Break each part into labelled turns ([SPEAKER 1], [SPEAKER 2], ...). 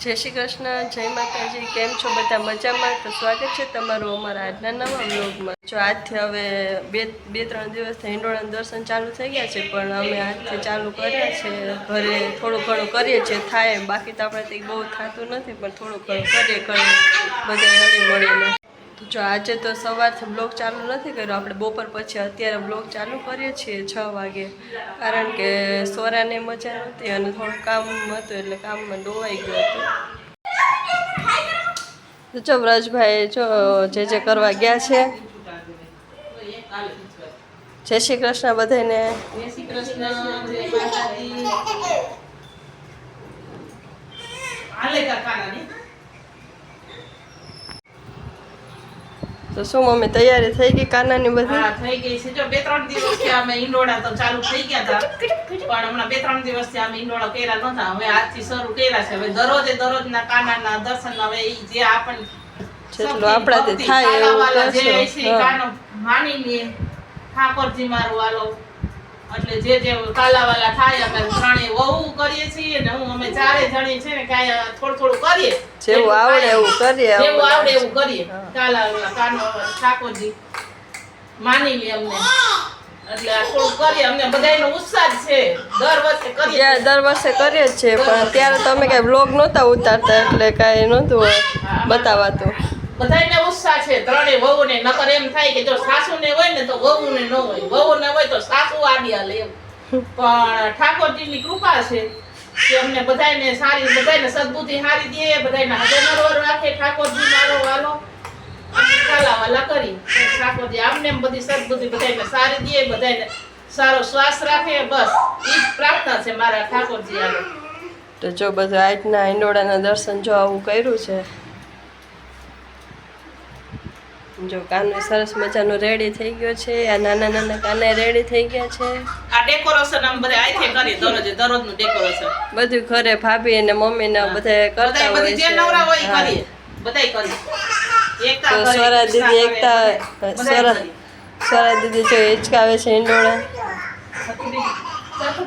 [SPEAKER 1] જય શ્રી કૃષ્ણ, જય માતાજી। કેમ છો બધા? મજામાં? તો સ્વાગત છે તમારું અમારા આજના નવા વ્લોગમાં। જો આજથી હવે બે ત્રણ દિવસથી હિંડોળાના દર્શન ચાલુ થઈ ગયા છે, પણ અમે આજથી ચાલુ કર્યા છે। ઘરે થોડું ઘણું કરીએ છીએ, થાય બાકી તો આપણે બહુ થતું નથી, પણ થોડું ઘણું કરીએ બધા હળી મળીને। જો આજે તો સવારથી બ્લોગ ચાલુ નથી કર્યો, આપણે બપોર પછી અત્યારે બ્લોગ ચાલુ કરીએ છીએ 6 વાગે, કારણ કે સોરાને મજા નહોતી અને થોડું કામ હતું એટલે કામમાં ડોવાઈ ગયું હતું। જો વ્રજભાઈ જો જે કરવા ગયા છે। જય શ્રી કૃષ્ણ બધાને।
[SPEAKER 2] જય શ્રી કૃષ્ણ, જય માતાજી। હાલે કાકાને
[SPEAKER 1] તો શું મમ્મી તૈયારી થઈ ગઈ કાનાની બધી?
[SPEAKER 2] હા થઈ ગઈ છે। જો 2-3 દિવસથી અમે ઈંડોળા તો ચાલુ થઈ ગયા હતા, પણ હમણાં 2-3 દિવસથી અમે ઈંડોળા કર્યા નહોતા, હવે આજથી શરૂ કર્યા છે। હવે દરરોજના કાનાના દર્શન, હવે ઈ જે આપણને
[SPEAKER 1] જેટલું આપણાથી થાય એવું કરશું।
[SPEAKER 2] કાનો માની લે ઠાકોરજી મારું વાલો, એટલે જે કાલાવાલા થાય અમે ત્રણેય વહુ કરીએ છીએ ને હું અમે ચારે જણી છે ને કાય થોડું કરીએ,
[SPEAKER 1] જેવું આવડે એવું કરીએ,
[SPEAKER 2] જેવું આવડે એવું કરીએ। કાલાવાલા કાનો ઠાકોરજી માની લે અમને, એટલે થોડું કરીએ। અમને બધાયનો ઉત્સાહ છે, દર વર્ષે કરીએ,
[SPEAKER 1] દર વર્ષે કરીએ જ છે, પણ ત્યારે તો અમે કઈ વ્લોગ નહોતા ઉતારતા એટલે કઈ નહોતું બતાવાતું।
[SPEAKER 2] બધાયને ઉત્સાહ છે ત્રણેય વહુને, નકર એમ થાય કે જો સાસુને હોય ને તો વહુને ન હોય, વહુને હોય તો સાસુ આડી હાલે એમ। પણ ઠાકોરજીની કૃપા છે કે અમને બધાયને સારી, બધાયને સદબુદ્ધિ સારી દે, બધાયને હાજર નરવર રાખે ઠાકોરજી મારો વાલો, અને કાલાવાલા કરી ઠાકોરજી આમને એમ બધી સદબુદ્ધિ બધાયને સારી દે, બધાયને સારો શ્વાસ રાખે, બસ ઈ પ્રાર્થના છે મારા ઠાકોરજી આલો।
[SPEAKER 1] તો જો બધું આજના હિંડોળાના દર્શન જો આવું કર્યું છે। જો કાનો સરસ મજાનો રેડી થઈ ગયો છે, આ નાના નાના કાના રેડી થઈ ગયા છે।
[SPEAKER 2] આ ડેકોરેશન આમ બધા આઈથે કરી દરરોજનું ડેકોરેશન
[SPEAKER 1] બધું ઘરે ભાભી અને મમ્મી ને બધા કરતા હોય
[SPEAKER 2] જે નવરા હોય કરીએ, બધાય કરીએ। એકતા
[SPEAKER 1] તો સ્વરા દીદી જો હિચકાવે છે હિંડોળા।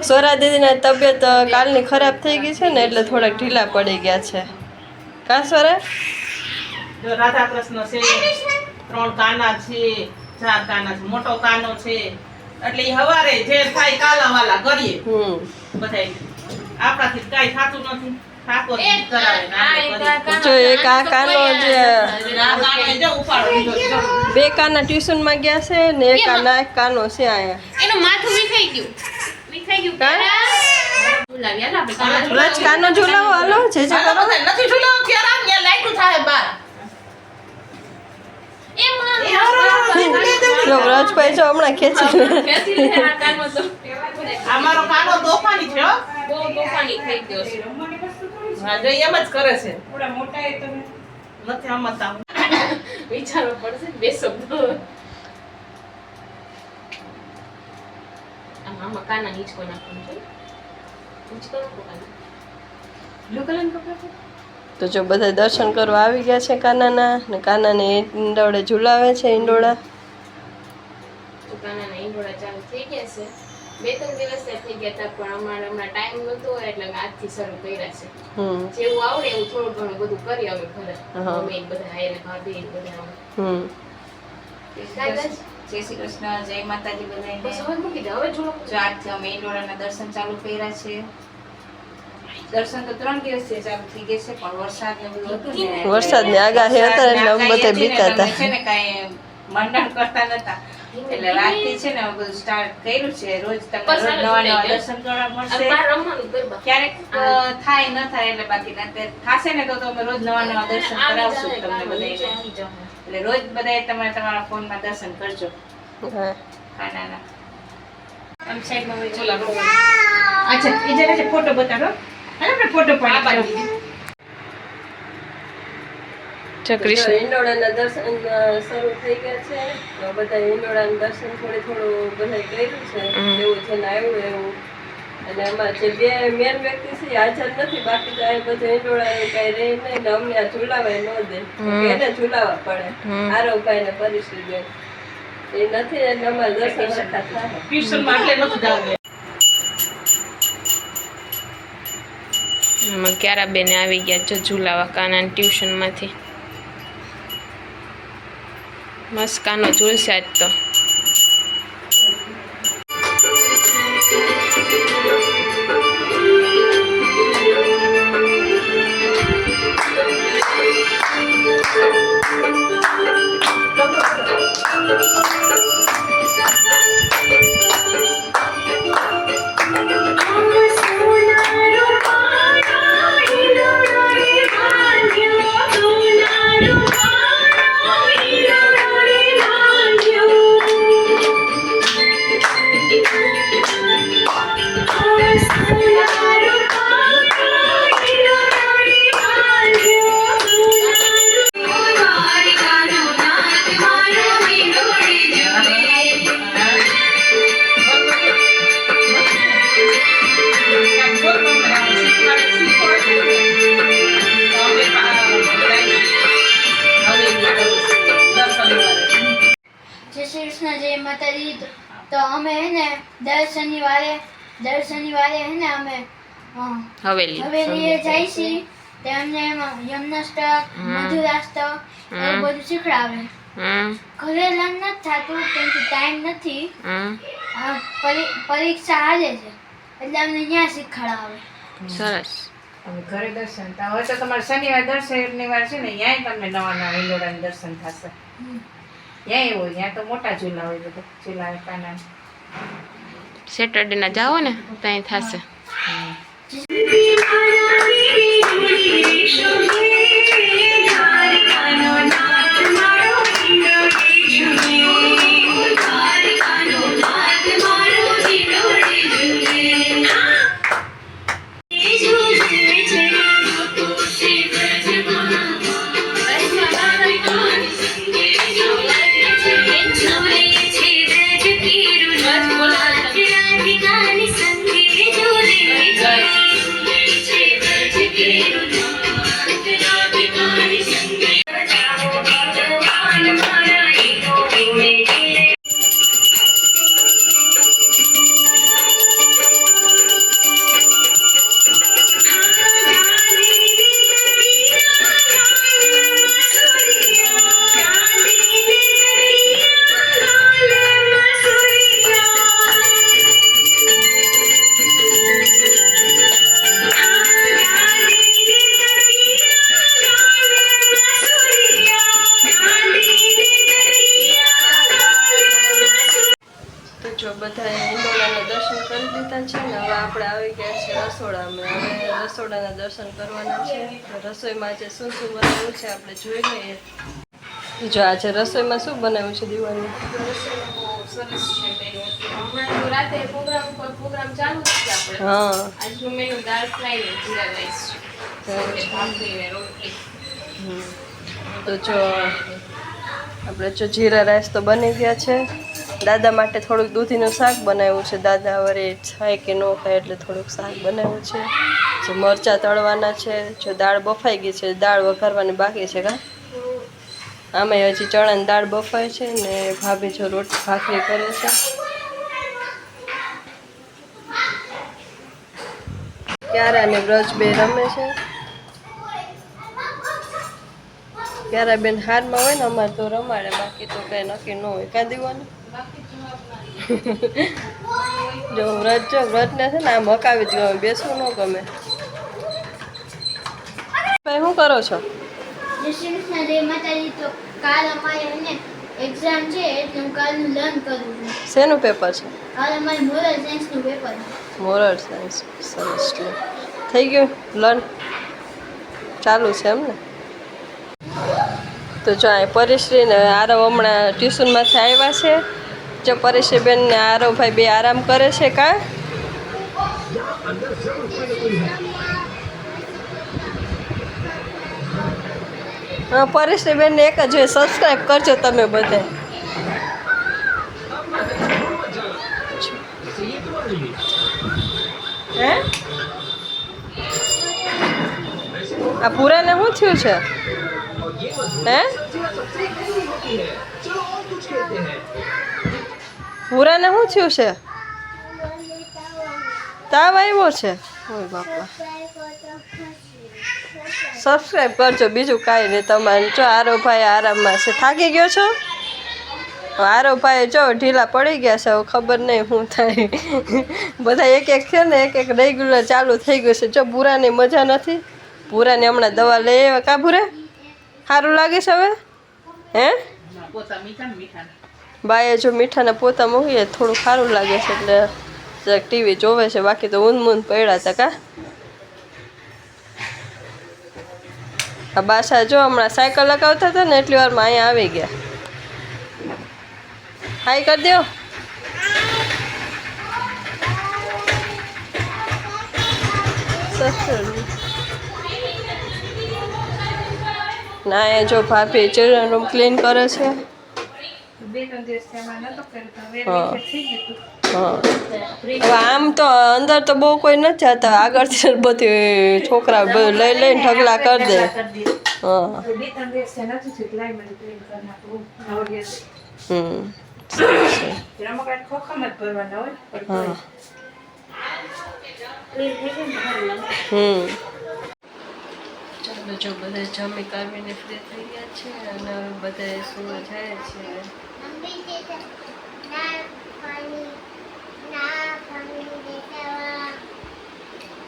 [SPEAKER 1] સ્વરા દીદીના તબિયત કાલની ખરાબ થઈ ગઈ છે ને, એટલે થોડાક ઢીલા પડી ગયા છે। કા સ્વરા?
[SPEAKER 2] જો રાધા કૃષ્ણ છે, 3 કાના છે, 4 કાના છે, મોટો કાનો છે, એટલે ઈ હવારે જે થાય કાલાવાલા કરીએ બધાય। આપણાથી કાઈ થાતું નથી, ઠાકોર કરાવે ને આપણે
[SPEAKER 1] જો એક આ કાનો જે
[SPEAKER 2] જો ઉપાડો દીધો,
[SPEAKER 1] 2 કાના ટ્યુશન માં ગયા છે ને એક કાનો છે આયા,
[SPEAKER 3] એનું માથું વિખાઈ ગયું
[SPEAKER 1] વ્રજ કાનો ઝુલાવો હાલો જે કરો।
[SPEAKER 2] નથી ઝુલાવો ક્યારે આમ ત્યાં લાઈટું થાય બાર।
[SPEAKER 1] જો વ્રજભાઈ જો હમણાં ખેંચી
[SPEAKER 2] અમારો કાનો તોફાની છે હો,
[SPEAKER 3] બહુ તોફાની થઈ ગયો છે।
[SPEAKER 2] હા જો એમ જ કરે છે, થોડા મોટા એ તમે નથી સમજતા,
[SPEAKER 3] વિચારવું પડશે બે શબ્દો। આમાં કાના હિંચકો નાખવાનું છે, હિંચકો નાખો કાના, બ્લુ કલર કપડા।
[SPEAKER 1] તો જો બધા દર્શન કરવા આવી ગયા છે કાનાના, ને કાનાને ઈંડોળે ઝુલાવે છે ઈંડોળા।
[SPEAKER 3] તો કાનાના ઈંડોળા ચાલુ થઈ ગયા છે, 2-3 દિવસ થઈ ગયા હતા, પણ અમારે હમણાં ટાઈમ નહોતો એટલે અમે આજથી શરૂ કર્યા છે। જેવું આવડે એવું થોડું ઘણું બધું કરીએ અમે ઘરે, મમ્મી બધા આયને ભાભી બધા।
[SPEAKER 4] જય શ્રી કૃષ્ણ, જય માતાજી બધાને।
[SPEAKER 3] બસ હવે મૂકી દે, હવે જોડો।
[SPEAKER 4] જો આજથી અમે ઈંડોળાના દર્શન ચાલુ કર્યા છે। દર્શન તો 3 દિવસથી ચાલુ થઈ ગયા છે, પણ વરસાદ ને બધું હતું ને,
[SPEAKER 1] વરસાદની આગાહી હતા એટલે અમે બધા બીતા હતા
[SPEAKER 4] છે ને, કાંઈ મંડળ કરતા નતા, એટલે રાતથી છે ને બધું સ્ટાર્ટ કર્યું છે। રોજ તમને નવા દર્શન કરવા મળશે, ક્યારેક થાય ન થાય એટલે બાકી થશે ને તો અમે રોજ નવા દર્શન કરાવશું તમને બધાને, એટલે રોજ બધાએ તમારા ફોનમાં દર્શન કરજો। ખાનાના આમ સાઈડમાં હોય ચોલા અચ્છા એ જરા ફોટો બતાવો, આપણે ફોટો પાડી
[SPEAKER 1] કૃષ્ણ હિંડોળાના દર્શન શરૂ થઈ ગયા છે, તો બધા હિંડોળાના દર્શન થોડું બધા કર્યું છે, એવું છે ને આવ્યું એવું। અને એમાં જે 2 મેન વ્યક્તિ છે હાજર નથી, બાકી તો આ બધા હિંડોળા એવું કઈ રહે નહીં ને અમને આ ઝુલાવાય ન દે, એને ઝુલાવવા પડે આરોભાઈ ને પરિસ્થિતિ એ નથી, એટલે અમારે દર્શન સરખા થાય।
[SPEAKER 2] ટ્યુશન માં એટલે નથી જાવ।
[SPEAKER 3] ક્યારા બેને આવી ગયા જો ઝૂલાવા કાના ટ્યુશનમાંથી. મસ્ત કાનો ઝૂલશે આજ તો.
[SPEAKER 5] તો અમે હે ને દર શનિવારે હે ને અમે હવેલીએ જાય છે તે અમને એમાં યમનાષ્ટક મધુરાષ્ટક એવું બધું શીખડાવે. ઘરે લર્ન નથી થતું કેમ કે ટાઈમ નથી. પરીક્ષા હાલે છે એટલે અમને ત્યાં શીખડાવે.
[SPEAKER 3] સરસ.
[SPEAKER 4] ઘરે દર્શન હવે તો તમારે શનિવાર દર શનિવાર છે ને ત્યાંય તમને નવા નવા હિંડોળાના દર્શન થશે. ત્યાં એવું હોય ત્યાં તો મોટા ઝૂલા હોય બધા ઝૂલા કાના.
[SPEAKER 3] સેટરડે ના જાઓ ને ત્યાં થશે.
[SPEAKER 1] બધા હિંડોળાના દર્શન કરી લીધા છે ને હવે આપણે આવી ગયા છે રસોડામાં. હવે રસોડાના દર્શન કરવાના છે. રસોઈમાં આજે શું શું બનાવ્યું છે આપણે જોઈ લઈએ. જો આજે રસોઈમાં શું બનાવ્યું છે દિવાળી?
[SPEAKER 3] સરસ છે. હમણાં તો રાતે પ્રોગ્રામ ચાલુ છે આપણે.
[SPEAKER 1] હા,
[SPEAKER 3] આજનું મેનુ દાળ ફ્રાય ને જીરા રાઈસ છે. ભાખરી ને રોટલી.
[SPEAKER 1] તો જો આપણે જો જીરા રાઈસ તો બની ગયા છે. દાદા માટે થોડુંક દૂધીનું શાક બનાવ્યું છે. દાદા વરે ખાય કે ન ખાય એટલે થોડુંક શાક બનાવ્યું છે. જે મરચાં તળવાના છે. જો દાળ બફાઈ ગઈ છે, દાળ વઘારવાની બાકી છે. આમે હજી ચણાની દાળ બફાય છે ને ભાભી જો રોટલી ભાખરી કરે છે. ક્યારા ને બ્રજ બે રમે છે. ક્યારા બેન હારમાં હોય ને અમારે તો રમાડે, બાકી તો કઈ નક્કી ન હોય. કાં દીવાનું જો વ્રતને છે ને આમ હકાવી જ ગમે, બેસવું ન ગમે. ભાઈ શું કરો છો?
[SPEAKER 5] જય શ્રી કૃષ્ણ, જય માતાજી. તો કાલ અમારે એને એક્ઝામ છે એટલે હું કાલનું લર્ન કરું છું.
[SPEAKER 1] શેનું પેપર છે?
[SPEAKER 5] કાલ અમારે મોરલ સાયન્સનું પેપર છે.
[SPEAKER 1] Moral science. સરસ. થઈ ગયું લર્ન? ચાલુ છે એમ ને? તો જો આ પરેશરી ને આરવ હમણાં ટ્યુશનમાંથી આવ્યા છે. જો પરેશરી બેન ને આરવભાઈ બે આરામ કરે છે. કા હા, પરેશરી બેન ને એક જ હોય, સબસ્ક્રાઈબ કરજો તમે બધે. હે આ પૂરાને શું થયું છે? હે પૂરાને શું થયું છે? તાવ આવ્યો છે? ઓય બાપા. સબસ્ક્રાઈબ કરજો, બીજું કાંઈ નહીં તમારે. જો આરો ભાઈ આરામમાં છે. થાકી ગયો છો? આરો ભાઈ જો ઢીલા પડી ગયા છે. હવે ખબર નહીં શું થાય. બધા એક એક છે ને એક એક રેગ્યુલર ચાલુ થઈ ગયું છે. જો ભૂરાની મજા નથી. ભૂરાની હમણાં દવા લઈ આવ્યા. કા ભૂરા સારું લાગે છે હવે? હે
[SPEAKER 2] પોતા મીઠા
[SPEAKER 1] બાએ જો મીઠાના પોતા મૂકીએ થોડું સારું લાગે છે એટલે જરાક ટીવી જોવે છે. બાકી તો ઊંધ પડ્યા હતા. કા આ બાસા જો હમણાં સાયકલ લગાવતા હતા ને એટલી વારમાં અહીંયા આવી ગયા. હાય કરી દો. ના એ જો ભાભી ચિલ્ડ્રન રૂમ ક્લીન કરે છે.
[SPEAKER 4] 2-3 દિવસથી એમાં નતો કરતો, હવે
[SPEAKER 1] હા.
[SPEAKER 4] થઈ ગયું.
[SPEAKER 1] હા હવે આમ તો અંદર તો બહુ કોઈ નથી જતા. આગળથી બધી છોકરા બધું લઈ લઈને ઢગલા કરી દે. હા
[SPEAKER 4] 2-3 દિવસથી નથી થયું, લાઈ મને ક્લીન કરી નાખું. નવડિયા રમકડા ખોખામાં જ ભરવાના હોય પણ
[SPEAKER 1] હા
[SPEAKER 4] ક્લીન થઈ જાય ને સારું લાગે.
[SPEAKER 1] ચાલો જો બધા જમી કાઢીને ફ્રી થઈ ગયા છે અને હવે બધા સુવા જાય છે.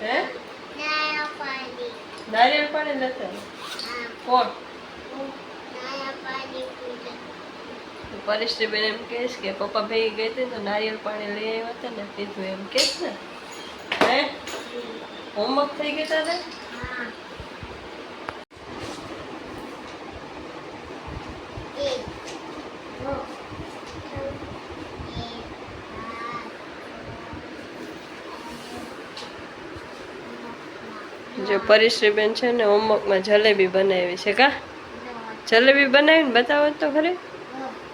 [SPEAKER 1] હે નારિયેળ પાણી લેતા કોણ? પરિશ્રીબેન એમ કહેશ કે પપ્પા ભેગી ગઈ હતી તો નારિયેળ પાણી લઈ આવ્યા હતા ને પીધું એમ કહેશ ને. હે હોમવર્ક થઈ ગયું તારે? જો પરિશ્રીબેન છે ને હોમવર્કમાં જલેબી બનાવી છે. કા જલેબી બનાવીને બતાવો તો ખરી,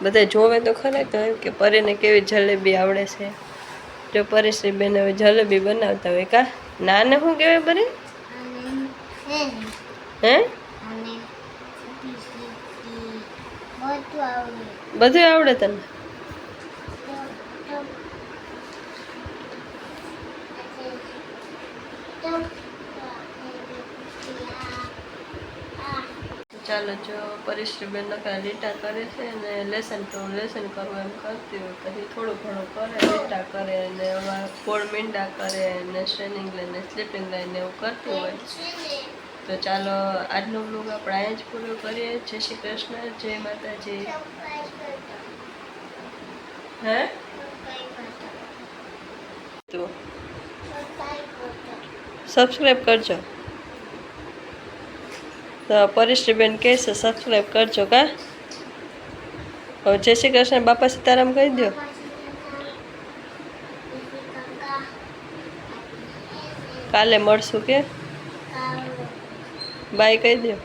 [SPEAKER 1] બધા જોવે તો ખરે તો એમ કે પરીને કેવી જલેબી આવડે છે. જો પરિશ્રીબેન હવે જલેબી બનાવતા હોય. કા નાને શું કહેવાય પરી? હે બધું આવડે તને? ચાલો જો પરિશ્રીબેન નકરા લીટા કરે છે અને લેસન કરવું એમ કરતી હોય પછી થોડું ઘણું કરે, લીટા કરે અને ગોળ મીંડા કરે અને સ્ટ્રેનિંગ લઈને સ્લીપિંગ લઈને એવું કરતી હોય. તો ચાલો આજનો બ્લોગ આપણે અહીંયા જ પૂરો કરીએ. જય શ્રી કૃષ્ણ, જય માતાજી. હે તો સબસ્ક્રાઈબ કરજો. તો પરિશ્રીબેન કહે છે સબસ્ક્રાઈબ કરજો. કા હવે જય શ્રી કૃષ્ણ બાપા સીતારામ કહી દો. કાલે મળશું કે બાય કહી દો.